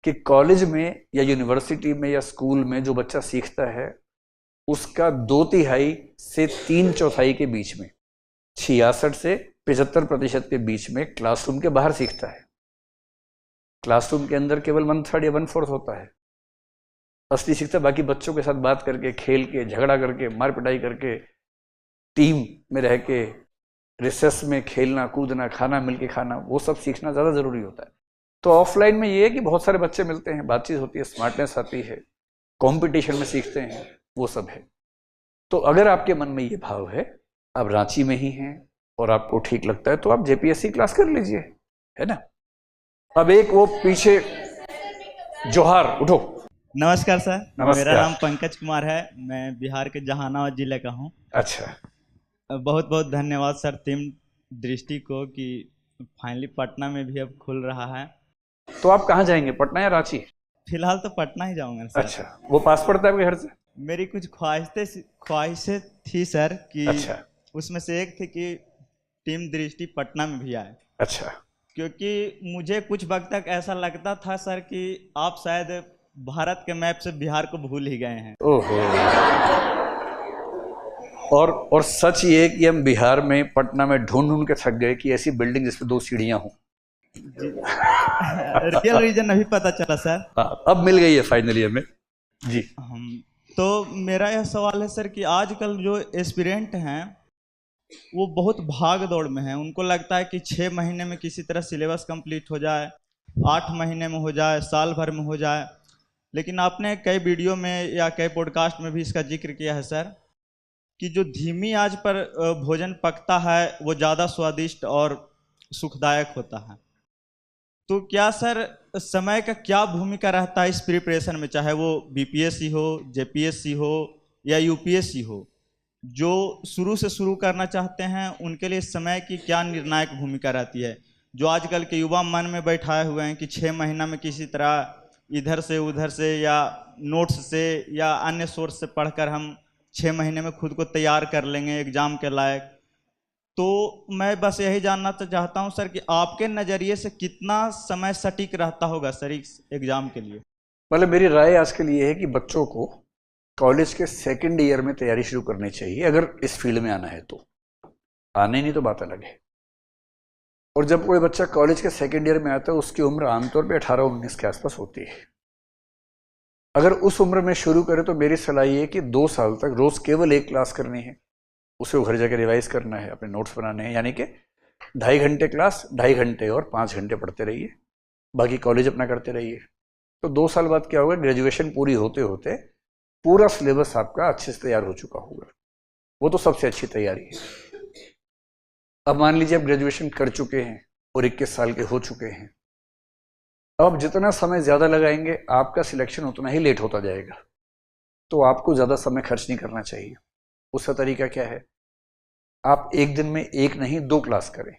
कि कॉलेज में या यूनिवर्सिटी में या स्कूल में जो बच्चा सीखता है उसका 2/3 से 3/4 के बीच में, 66 से 75% के बीच में क्लासरूम के बाहर सीखता है। क्लासरूम के अंदर केवल 1/3 या 1/4 होता है असली शिक्षा। बाकी बच्चों के साथ बात करके, खेल के, झगड़ा करके, मार पिटाई करके, टीम में रह के, रिसेस में खेलना कूदना, खाना मिलके खाना, वो सब सीखना ज़्यादा ज़रूरी होता है। तो ऑफलाइन में ये है कि बहुत सारे बच्चे मिलते हैं, बातचीत होती है, स्मार्टनेस आती है, कंपटीशन में सीखते हैं, वो सब है। तो अगर आपके मन में ये भाव है, आप रांची में ही हैं और आपको ठीक लगता है, तो आप जेपीएससी क्लास कर लीजिए, है ना। अब एक वो पीछे जोहार उठो। नमस्कार सर। नमस्कार। मेरा नाम पंकज कुमार है, मैं बिहार के जहानाबाद जिले का हूँ। अच्छा, बहुत बहुत धन्यवाद सर टीम दृष्टि को कि फाइनली पटना में भी अब खुल रहा है। तो आप कहाँ जाएंगे, पटना या रांची? फिलहाल तो पटना ही जाऊंगा सर। अच्छा, वो पास पड़ता है आपके घर से? मेरी कुछ ख्वाहिशें थी सर कि अच्छा, उसमें से एक थी कि टीम दृष्टि पटना में भी आए, अच्छा, क्योंकि मुझे कुछ वक्त तक ऐसा लगता था सर कि आप शायद भारत के मैप से बिहार को भूल ही गए हैं। ओहो। और सच ये कि हम बिहार में पटना में ढूंढ ढूंढ के थक गए कि ऐसी बिल्डिंग जिसमें 2 सीढ़ियां हों। रियल रीजन अभी पता चला सर। हाँ, अब मिल गई है फाइनली हमें जी। तो मेरा यह सवाल है सर कि आजकल जो एस्पिरेंट हैं वो बहुत भाग दौड़ में हैं। उनको लगता है कि 6 महीने में किसी तरह सिलेबस कंप्लीट हो जाए, 8 महीने में हो जाए, साल भर में हो जाए। लेकिन आपने कई वीडियो में या कई पॉडकास्ट में भी इसका जिक्र किया है सर कि जो धीमी आंच पर भोजन पकता है वो ज़्यादा स्वादिष्ट और सुखदायक होता है। तो क्या सर समय का क्या भूमिका रहता है इस प्रिपरेशन में, चाहे वो बीपीएससी हो, जेपीएससी हो या यूपीएससी हो? जो शुरू से शुरू करना चाहते हैं उनके लिए समय की क्या निर्णायक भूमिका रहती है? जो आजकल के युवा मन में बैठाए हुए हैं कि 6 महीना में किसी तरह इधर से उधर से या नोट्स से या अन्य सोर्स से पढ़कर हम 6 महीने में खुद को तैयार कर लेंगे एग्ज़ाम के लायक। तो मैं बस यही जानना चाहता हूं सर कि आपके नज़रिए से कितना समय सटीक रहता होगा सर इस एग्ज़ाम के लिए? मतलब मेरी राय आज के लिए है कि बच्चों को कॉलेज के 2nd ईयर में तैयारी शुरू करनी चाहिए, अगर इस फील्ड में आना है तो। आने नहीं तो बात अलग है। और जब कोई बच्चा कॉलेज के 2nd ईयर में आता है उसकी उम्र आमतौर पे 18-19 के आसपास होती है। अगर उस उम्र में शुरू करें तो मेरी सलाह ये है कि 2 साल तक रोज केवल 1 क्लास करनी है, उसे घर जाकर रिवाइज करना है, अपने नोट्स बनाने हैं, यानी कि 2.5 घंटे क्लास, 2.5 घंटे और 5 घंटे पढ़ते रहिए, बाकी कॉलेज अपना करते रहिए। तो 2 साल बाद क्या होगा, ग्रेजुएशन पूरी होते होते पूरा सिलेबस आपका अच्छे से तैयार हो चुका होगा। वो तो सबसे अच्छी तैयारी है। अब मान लीजिए आप ग्रेजुएशन कर चुके हैं और 21 साल के हो चुके हैं, अब जितना समय ज़्यादा लगाएंगे आपका सिलेक्शन उतना ही लेट होता जाएगा। तो आपको ज़्यादा समय खर्च नहीं करना चाहिए। उसका तरीका क्या है, आप एक दिन में 1 नहीं 2 क्लास करें।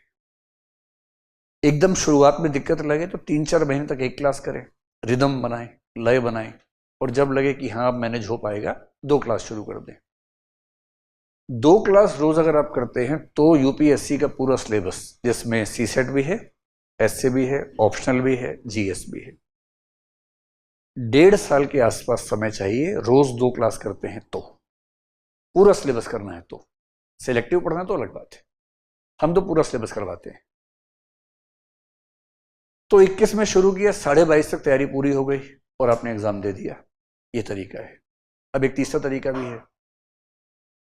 एकदम शुरुआत में दिक्कत लगे तो 3-4 महीने तक 1 क्लास करें, रिदम बनाएं, लय बनाएं, और जब लगे कि हाँ अब मैनेज हो पाएगा 2 क्लास शुरू कर दें। 2 क्लास रोज अगर आप करते हैं तो यूपीएससी का पूरा सिलेबस, जिसमें सीसेट भी है, एसए भी है, ऑप्शनल भी है, जीएस भी है, 1.5 साल के आसपास समय चाहिए। रोज 2 क्लास करते हैं तो, पूरा सिलेबस करना है तो। सिलेक्टिव पढ़ना तो अलग बात है, हम तो पूरा सिलेबस करवाते हैं। तो 21 में शुरू किया, 22.5 तक तैयारी पूरी हो गई और आपने एग्जाम दे दिया। ये तरीका है। अब एक तीसरा तरीका भी है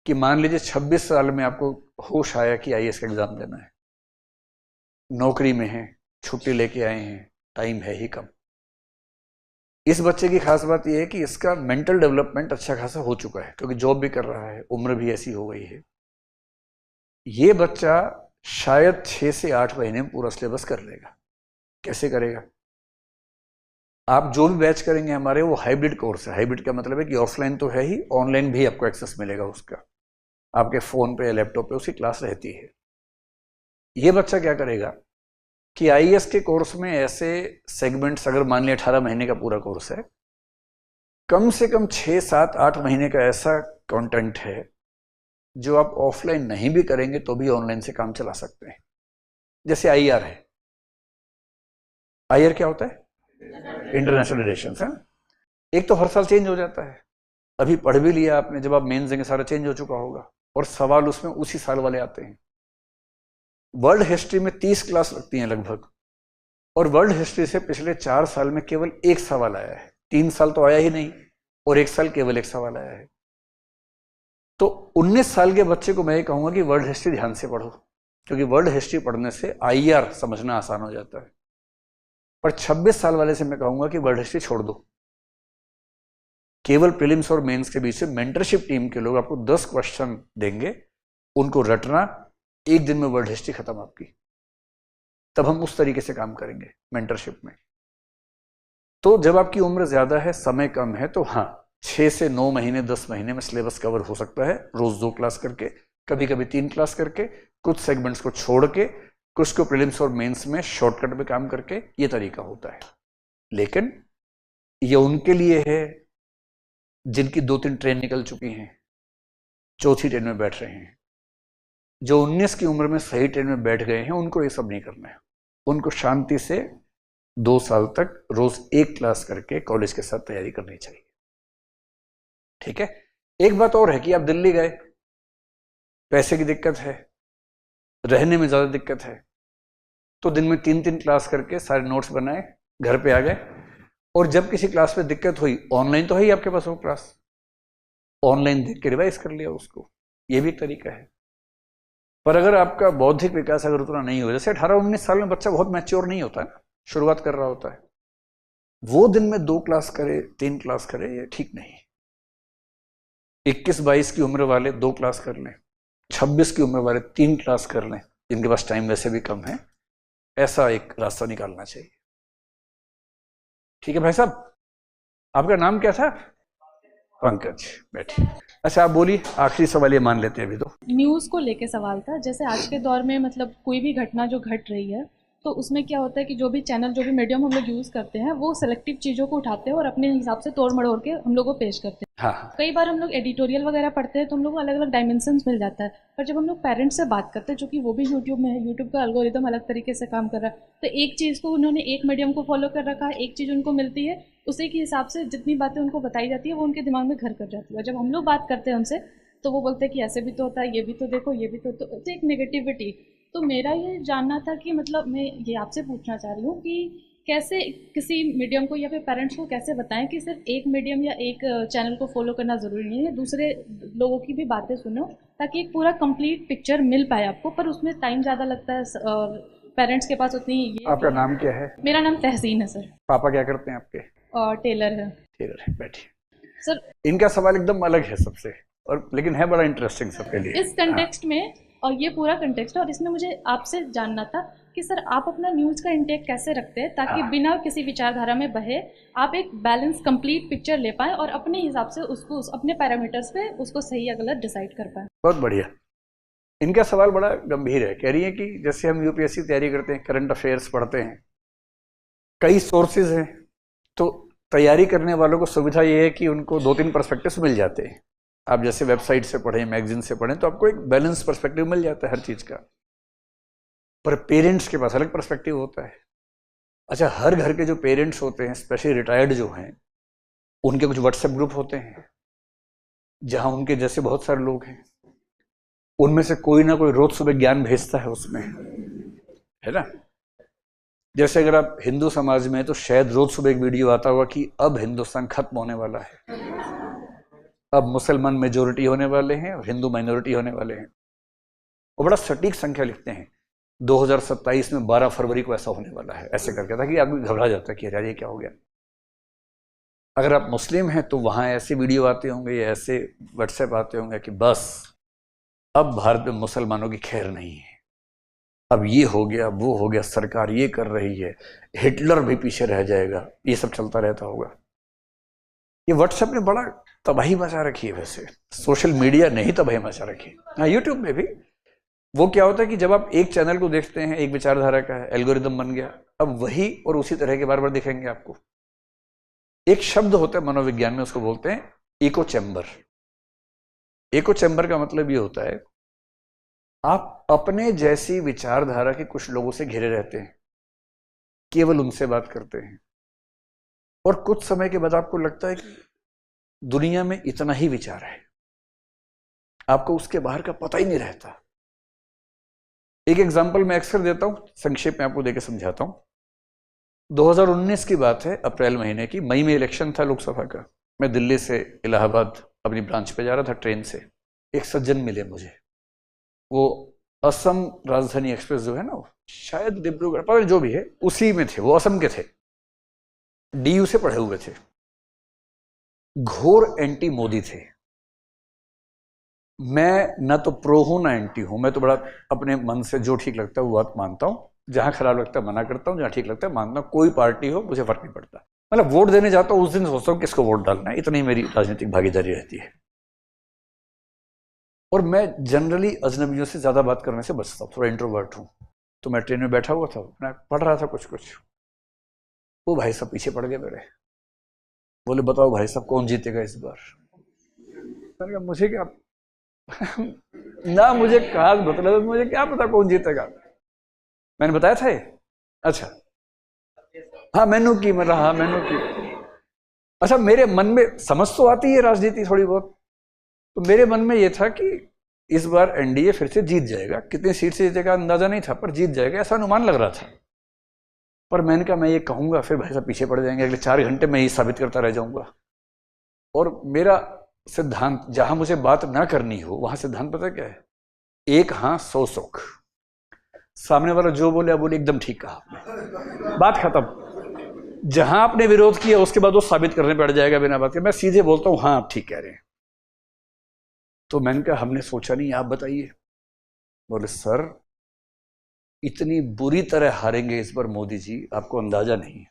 कि मान लीजिए 26 साल में आपको होश आया कि आईएएस का एग्जाम देना है, नौकरी में है, छुट्टी लेके आए हैं, टाइम है ही कम, इस बच्चे की खास बात यह है कि इसका मेंटल डेवलपमेंट अच्छा खासा हो चुका है, क्योंकि जॉब भी कर रहा है, उम्र भी ऐसी हो गई है। ये बच्चा शायद 6 से 8 महीने में पूरा सिलेबस कर लेगा। कैसे करेगा? आप जो भी बैच करेंगे हमारे, वो हाइब्रिड कोर्स है। हाइब्रिड का मतलब है कि ऑफलाइन तो है ही, ऑनलाइन भी आपको एक्सेस मिलेगा उसका, आपके फ़ोन पे या लैपटॉप पे उसकी क्लास रहती है। ये बच्चा क्या करेगा कि आईएएस के कोर्स में ऐसे सेगमेंट्स, अगर मान लिया 18 महीने का पूरा कोर्स है, कम से कम 6, 7, 8 महीने का ऐसा कंटेंट है जो आप ऑफलाइन नहीं भी करेंगे तो भी ऑनलाइन से काम चला सकते हैं। जैसे आईआर है। आईआर क्या होता है? इंटरनेशनल रिलेशंस है। एक तो हर साल चेंज हो जाता है। अभी पढ़ भी लिया आपने, जब आप मेंस देंगे सारा चेंज हो चुका होगा, और सवाल उसमें उसी साल वाले आते हैं। वर्ल्ड हिस्ट्री में 30 क्लास लगती हैं लगभग, और वर्ल्ड हिस्ट्री से पिछले 4 साल में केवल एक सवाल आया है। 3 साल तो आया ही नहीं, और 1 साल केवल एक सवाल आया है। तो 19 साल के बच्चे को मैं ये कहूंगा कि वर्ल्ड हिस्ट्री ध्यान से पढ़ो, क्योंकि वर्ल्ड हिस्ट्री पढ़ने से आईआर समझना आसान हो जाता है। पर 26 साल वाले से मैं कहूंगा कि वर्ल्ड हिस्ट्री छोड़ दो। केवल प्रीलिम्स और मेंस के बीच से मेंटरशिप टीम के लोग आपको 10 क्वेश्चन देंगे, उनको रटना, एक दिन में वर्ल्ड हिस्ट्री खत्म आपकी। तब हम उस तरीके से काम करेंगे मेंटरशिप में। तो जब आपकी उम्र ज्यादा है, समय कम है, तो हाँ, 6 से 9 महीने, 10 महीने में सिलेबस कवर हो सकता है, रोज 2 क्लास करके, कभी कभी 3 क्लास करके, कुछ सेगमेंट्स को छोड़ के, कुछ को प्रीलिम्स और मेंस में शॉर्टकट में काम करके, ये तरीका होता है। लेकिन ये उनके लिए है जिनकी 2-3 ट्रेन निकल चुकी हैं, चौथी ट्रेन में बैठ रहे हैं। जो 19 की उम्र में सही ट्रेन में बैठ गए हैं, उनको ये सब नहीं करना है। उनको शांति से 2 साल तक रोज 1 क्लास करके कॉलेज के साथ तैयारी करनी चाहिए। ठीक है। एक बात और है कि आप दिल्ली गए, पैसे की दिक्कत है, रहने में ज्यादा दिक्कत है, तो दिन में 3-3 क्लास करके सारे नोट्स बनाए, घर पे आ गए, और जब किसी क्लास में दिक्कत हुई, ऑनलाइन तो है ही आपके पास वो क्लास, ऑनलाइन देख के रिवाइज कर लिया उसको। ये भी एक तरीका है। पर अगर आपका बौद्धिक विकास अगर उतना नहीं हो, जैसे 18-19 साल में बच्चा बहुत मैच्योर नहीं होता है, शुरुआत कर रहा होता है, वो दिन में 2 क्लास करे, 3 क्लास करे, ये ठीक नहीं। 21-22 की उम्र वाले 2 क्लास कर लें, 26 की उम्र वाले 3 क्लास कर लें, जिनके पास टाइम वैसे भी कम है। ऐसा एक रास्ता निकालना चाहिए। ठीक है भाई साहब, आपका नाम क्या था? पंकज, बैठिए। अच्छा, आप बोलिए, आखिरी सवाल ये मान लेते हैं अभी तो। न्यूज़ को लेके सवाल था। जैसे आज के दौर में मतलब कोई भी घटना जो घट रही है, तो उसमें क्या होता है कि जो भी चैनल, जो भी मीडियम हम लोग यूज़ करते हैं, वो सेलेक्टिव चीज़ों को उठाते हैं और अपने हिसाब से तोड़ मड़ोड़ के हम लोग को पेश करते हैं। हाँ, कई बार हम लोग एडिटोरियल वगैरह पढ़ते हैं तो हम लोग को अलग अलग डायमेंशंस मिल जाता है। पर जब हम लोग पेरेंट्स से बात करते हैं, जो कि वो भी यूट्यूब में है, यूट्यूब का एल्गोरिदम अलग तरीके से काम कर रहा है, तो एक चीज़ को उन्होंने एक मीडियम को फॉलो कर रखा है, एक चीज़ उनको मिलती है, उसी के हिसाब से जितनी बातें उनको बताई जाती है वो उनके दिमाग में घर कर जाती है। और जब हम लोग बात करते हैं उनसे, तो वो बोलते हैं कि ऐसे भी तो होता है, ये भी तो देखो, ये भी तो एक नेगेटिविटी। तो मेरा ये जानना था कि मतलब मैं ये आपसे पूछना चाह रही हूँ कि कैसे किसी मीडियम को या फिर पेरेंट्स को कैसे बताएं कि सिर्फ एक मीडियम या एक चैनल को फॉलो करना ज़रूरी नहीं है, दूसरे लोगों की भी बातें सुनो, ताकि एक पूरा कंप्लीट पिक्चर मिल पाए आपको। पर उसमें टाइम ज़्यादा लगता है और पेरेंट्स के पास उतनी ये। आपका नाम क्या है? मेरा नाम तहसीन है सर। पापा क्या करते हैं आपके? और टेलर है। टेलर है, बैठिए। सर, इनका सवाल एकदम अलग है सबसे, और लेकिन है बड़ा इंटरेस्टिंग सबके लिए। इस कंटेक्स्ट में, और ये पूरा कंटेक्स्ट है, और इसमें मुझे आपसे जानना था कि सर आप अपना न्यूज़ का इंटेक कैसे रखते हैं, ताकि बिना किसी विचारधारा में बहे आप एक बैलेंस कंप्लीट पिक्चर ले पाएँ और अपने हिसाब से उसको अपने पैरामीटर्स पे उसको सही या गलत डिसाइड कर पाएँ। बहुत बढ़िया। इनका सवाल बड़ा गंभीर है। कह रही है कि जैसे हम यूपीएससी तैयारी करते हैं, करंट अफेयर्स पढ़ते हैं, कई सोर्सेज हैं, तो तैयारी करने वालों को सुविधा ये है कि उनको 2-3 पर्सपेक्टिव्स मिल जाते हैं। आप जैसे वेबसाइट से पढ़ें, मैगजीन से पढ़ें, तो आपको एक बैलेंस पर्सपेक्टिव मिल जाता है हर चीज़ का। पर पेरेंट्स के पास अलग पर्सपेक्टिव होता है। अच्छा, हर घर के जो पेरेंट्स होते हैं, स्पेशली रिटायर्ड जो हैं, उनके कुछ व्हाट्सएप ग्रुप होते हैं जहां उनके जैसे बहुत सारे लोग हैं। उनमें से कोई ना कोई रोज सुबह ज्ञान भेजता है उसमें, है ना। जैसे अगर आप हिंदू समाज में, तो शायद रोज सुबह एक वीडियो आता होगा कि अब हिंदुस्तान खत्म होने वाला है, अब मुसलमान मेजोरिटी होने वाले हैं और हिंदू माइनॉरिटी होने वाले हैं। वो बड़ा सटीक संख्या लिखते हैं, 2027 में 12 फरवरी को ऐसा होने वाला है, ऐसे करके, ताकि आदमी घबरा जाता है कि यार ये क्या हो गया। अगर आप मुस्लिम हैं तो वहाँ ऐसे वीडियो आते होंगे या ऐसे व्हाट्सएप आते होंगे कि बस अब भारत में मुसलमानों की खैर नहीं है, अब ये हो गया वो हो गया, सरकार ये कर रही है, हिटलर भी पीछे रह जाएगा, ये सब चलता रहता होगा। ये व्हाट्सएप ने बड़ा तबाही मचा रखी है। वैसे सोशल मीडिया ने ही तबाही मचा रखी है। हाँ, यूट्यूब में भी वो क्या होता है कि जब आप एक चैनल को देखते हैं, एक विचारधारा का है, एल्गोरिदम बन गया, अब वही और उसी तरह के बार बार दिखेंगे आपको। एक शब्द होता है मनोविज्ञान में, उसको बोलते हैं इको चैम्बर। इको चैम्बर का मतलब ये होता है आप अपने जैसी विचारधारा के कुछ लोगों से घिरे रहते हैं, केवल उनसे बात करते हैं, और कुछ समय के बाद आपको लगता है कि दुनिया में इतना ही विचार है, आपको उसके बाहर का पता ही नहीं रहता। एक एग्जांपल मैं अक्सर देता हूं, संक्षेप में आपको देकर समझाता हूं। 2019 की बात है, अप्रैल महीने की, मई में इलेक्शन था लोकसभा का। मैं दिल्ली से इलाहाबाद अपनी ब्रांच पे जा रहा था ट्रेन से। एक सज्जन मिले मुझे, वो असम राजधानी एक्सप्रेस जो है ना, शायद डिब्रूगढ़, पर जो भी है उसी में थे, वो असम के थे, डीयू से पढ़े हुए थे, घोर एंटी मोदी थे। मैं ना तो प्रो हूं ना एंटी हूं, मैं तो बड़ा अपने मन से जो ठीक लगता है वो बात मानता हूं, जहां खराब लगता है मना करता हूं, जहां ठीक लगता है मानता हूं। कोई पार्टी हो मुझे फर्क नहीं पड़ता, मतलब वोट देने जाता हूं उस दिन सोचता हूं किसको वोट डालना है, इतनी मेरी राजनीतिक भागीदारी रहती है। और मैं जनरली अजनबियों से ज्यादा बात करने से बचता हूं, थोड़ा इंट्रोवर्ट हूं। तो मैं ट्रेन में बैठा हुआ था, मैं पढ़ रहा था कुछ, वो भाई साहब पीछे पड़ गए मेरे, बोले बताओ भाई साहब कौन जीतेगा इस बार। मैंने कहा मुझे क्या ना मुझे खास मतलब, मुझे क्या पता कौन जीतेगा। मैंने बताया था ये, अच्छा हाँ मैनू की, मैं रहा मैनू की। अच्छा, मेरे मन में समझ तो आती है राजनीति थोड़ी बहुत, तो मेरे मन में ये था कि इस बार एनडीए फिर से जीत जाएगा। कितनी सीट से जीतेगा अंदाजा नहीं था, पर जीत जाएगा ऐसा अनुमान लग रहा था। पर मैंने कहा मैं ये कहूंगा फिर भाई साहब पीछे पड़ जाएंगे, अगले 4 घंटे में ही साबित करता रह जाऊंगा। और मेरा सिद्धांत, जहां मुझे बात ना करनी हो वहां सिद्धांत पता क्या है, एक हाँ 100 सुख। सामने वाला जो बोले बोले एकदम ठीक कहा आपने, बात खत्म। जहां आपने विरोध किया उसके बाद वो साबित करने बैठ जाएगा बिना बात के। मैं सीधे बोलता हूं हाँ आप ठीक कह रहे हैं। तो मैंने कहा हमने सोचा नहीं, आप बताइए। बोले सर इतनी बुरी तरह हारेंगे इस बार मोदी जी, आपको अंदाजा नहीं।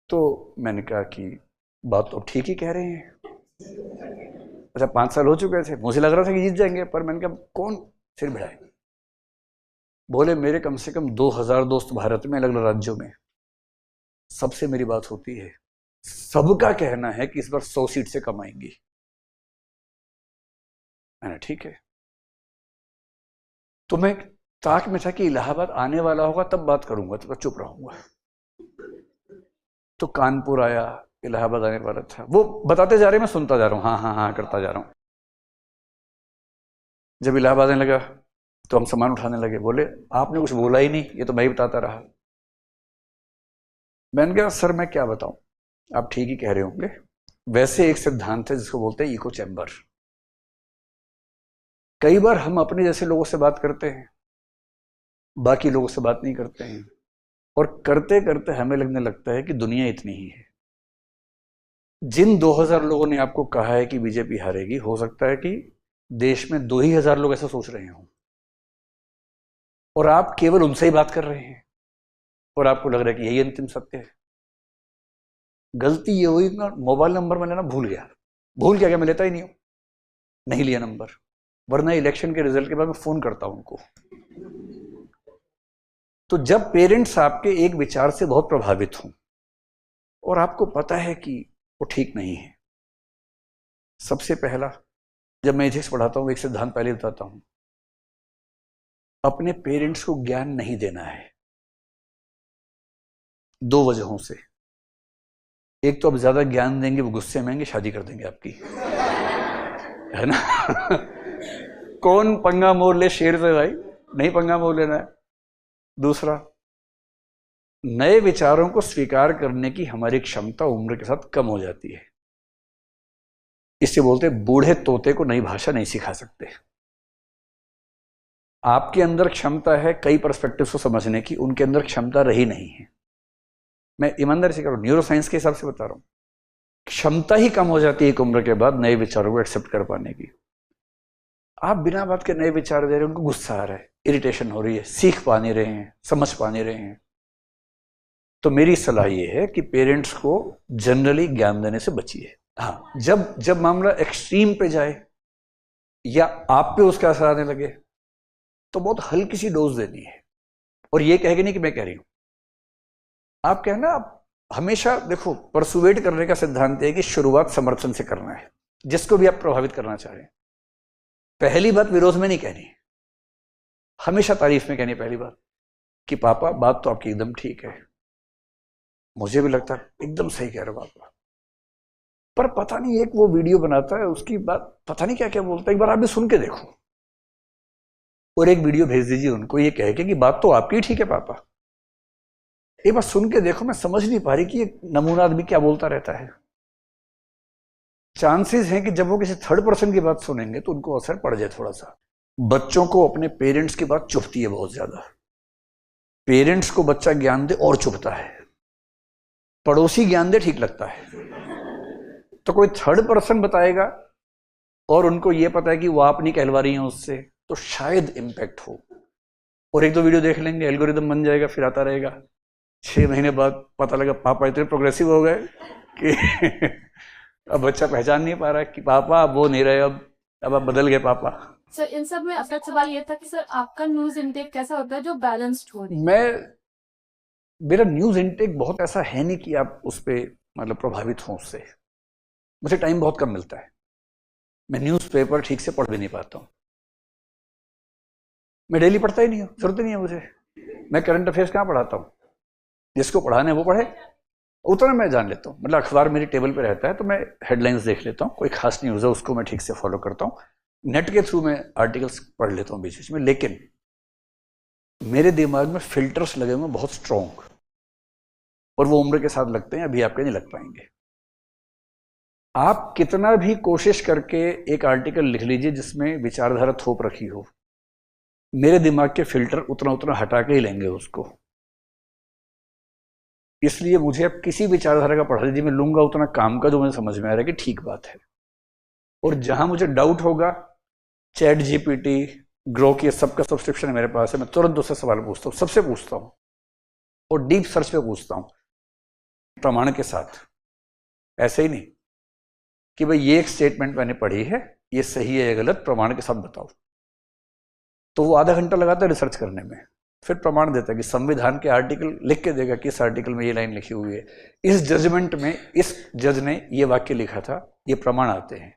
तो मैंने कहा कि बात तो ठीक ही कह रहे हैं। अच्छा 5 साल हो चुके थे, मुझे लग रहा था कि जीत जाएंगे, पर मैंने कहा कौन सिर भिड़ाए। बोले मेरे कम से कम 2000 दोस्त भारत में, अलग अलग राज्यों में, सबसे मेरी बात होती है, सबका कहना है कि इस बार 100 सीट से कम आएंगी। मैंने ठीक है। तो मैं ताक में था कि इलाहाबाद आने वाला होगा तब बात करूंगा, तो चुप रहूंगा। तो कानपुर आया, इलाहाबाद आने वाला था, वो बताते जा रहे, मैं सुनता जा रहा हूं, हाँ हाँ हाँ करता जा रहा हूं। जब इलाहाबाद आने लगा तो हम सामान उठाने लगे। बोले आपने कुछ बोला ही नहीं, ये तो मैं ही बताता रहा। मैंने कहा सर मैं क्या बताऊं, आप ठीक ही कह रहे होंगे। वैसे एक सिद्धांत है जिसको बोलते हैं इको चैम्बर। कई बार हम अपने जैसे लोगों से बात करते हैं, बाकी लोगों से बात नहीं करते हैं, और करते करते हमें लगने लगता है कि दुनिया इतनी ही है। जिन 2000 लोगों ने आपको कहा है कि बीजेपी हारेगी, हो सकता है कि देश में 2000 लोग ऐसा सोच रहे हों, और आप केवल उनसे ही बात कर रहे हैं, और आपको लग रहा है कि यही अंतिम सत्य है। गलती ये हुई ना, मोबाइल नंबर मैं लेना भूल गया। भूल क्या, मैं लेता ही नहीं हूं, नहीं लिया नंबर, वरना इलेक्शन के रिजल्ट के बाद मैं फोन करता हूं उनको। तो जब पेरेंट्स आपके एक विचार से बहुत प्रभावित हों और आपको पता है कि वो ठीक नहीं है, सबसे पहला, जब मैं एथिक्स पढ़ाता हूं एक सिद्धांत पहले बताता हूं, अपने पेरेंट्स को ज्ञान नहीं देना है। 2 वजहों से। एक तो अब ज्यादा ज्ञान देंगे वो गुस्से में आएंगे, शादी कर देंगे आपकी, है ना। कौन पंगा मोड़ ले शेर से भाई, नहीं पंगा मोड़ लेना है। दूसरा, नए विचारों को स्वीकार करने की हमारी क्षमता उम्र के साथ कम हो जाती है। इससे बोलते बूढ़े तोते को नई भाषा नहीं सिखा सकते। आपके अंदर क्षमता है कई पर्सपेक्टिव्स को समझने की, उनके अंदर क्षमता रही नहीं है। मैं ईमानदारी से कह रहा हूँ, न्यूरो साइंस के हिसाब से बता रहा हूँ, क्षमता ही कम हो जाती है एक उम्र के बाद नए विचारों को एक्सेप्ट कर पाने की। आप बिना बात के नए विचार दे रहे हैं, उनको गुस्सा आ रहा है, इरिटेशन हो रही है, सीख पा नहीं रहे हैं, समझ पा नहीं रहे हैं। तो मेरी सलाह ये है कि पेरेंट्स को जनरली ज्ञान देने से बचिए। हाँ, जब मामला एक्सट्रीम पे जाए या आप पे उसका असर आने लगे तो बहुत हल्की सी डोज देनी है, और ये कहेगा नहीं कि मैं कह रही हूं। आप कहना, आप हमेशा देखो, परसुएट करने का सिद्धांत है कि शुरुआत समर्थन से करना है। जिसको भी आप प्रभावित करना चाह रहे हैं, पहली बात विरोध में नहीं कहनी, हमेशा तारीफ में कहनी। पहली बात कि पापा बात तो आपकी एकदम ठीक है, मुझे भी लगता है एकदम सही कह रहे हो पापा, पर पता नहीं एक वो वीडियो बनाता है, उसकी बात पता नहीं क्या क्या बोलता है, एक बार आप भी सुन के देखो। और एक वीडियो भेज दीजिए उनको ये कह के कि बात तो आपकी ठीक है पापा, एक बार सुन के देखो। मैं समझ नहीं पा रही कि ये नमूना आदमी क्या बोलता रहता है। चांसेस हैं कि जब वो किसी थर्ड पर्सन की बात सुनेंगे तो उनको असर पड़ जाए थोड़ा सा। बच्चों को अपने पेरेंट्स की बात चुभती है बहुत ज्यादा। पेरेंट्स को बच्चा ज्ञान दे और चुभता है, पड़ोसी ज्ञान दे ठीक लगता है। तो कोई थर्ड पर्सन बताएगा और उनको ये पता है कि वो आप नहीं कहलवा रही हैं उससे, तो शायद इम्पैक्ट हो। और एक दो वीडियो देख लेंगे, एल्गोरिदम बन जाएगा, फिर आता रहेगा। 6 महीने बाद पता लगा पापा इतने प्रोग्रेसिव हो गए कि अब बच्चा पहचान नहीं पा रहा कि पापा अब वो नहीं रहे, अब आप बदल गए पापा। सर इन सब में अपना सवाल ये था कि सर आपका न्यूज इनटेक कैसा होता है जो बैलेंस्ड हो रही है? मेरा न्यूज इनटेक बहुत ऐसा है नहीं कि आप उस पर मतलब प्रभावित हों उससे। मुझे टाइम बहुत कम मिलता है, मैं न्यूज़पेपर ठीक से पढ़ भी नहीं पाता हूँ। मैं डेली पढ़ता ही नहीं हूँ, जरूरत नहीं है मुझे। मैं करंट अफेयर्स कहाँ पढ़ाता हूँ? जिसको पढ़ाना है वो पढ़े, उतना मैं जान लेता हूँ। मतलब अखबार मेरी टेबल पे रहता है तो मैं हेडलाइंस देख लेता हूँ, कोई खास न्यूज़ है उसको मैं ठीक से फॉलो करता हूँ। नेट के थ्रू मैं आर्टिकल्स पढ़ लेता हूँ बीच बीच में, लेकिन मेरे दिमाग में फिल्टर्स लगे हुए बहुत स्ट्रॉन्ग, और वो उम्र के साथ लगते हैं, अभी आपके नहीं लग पाएंगे। आप कितना भी कोशिश करके एक आर्टिकल लिख लीजिए जिसमें विचारधारा थोप रखी हो, मेरे दिमाग के फिल्टर उतना हटा के ही लेंगे उसको। इसलिए मुझे अब किसी विचारधारा का पढ़ा दीजिए, मैं लूंगा उतना काम का जो मुझे समझ में आ रहा है कि ठीक बात है। और जहां मुझे डाउट होगा, चैट जीपीटी, ग्रोक, ये सबका सब्सक्रिप्शन मेरे पास है, मैं तुरंत उससे सवाल पूछता हूँ, सबसे पूछता हूँ, और डीप सर्च पे पूछता हूँ प्रमाण के साथ। ऐसे ही नहीं कि भाई ये एक स्टेटमेंट मैंने पढ़ी है, ये सही है या गलत, प्रमाण के साथ बताओ। तो वो आधा घंटा लगाता है रिसर्च करने में, फिर प्रमाण देता है कि संविधान के आर्टिकल लिख के देगा कि इस आर्टिकल में ये लाइन लिखी हुई है, इस जजमेंट में इस जज ने ये वाक्य लिखा था, ये प्रमाण आते हैं।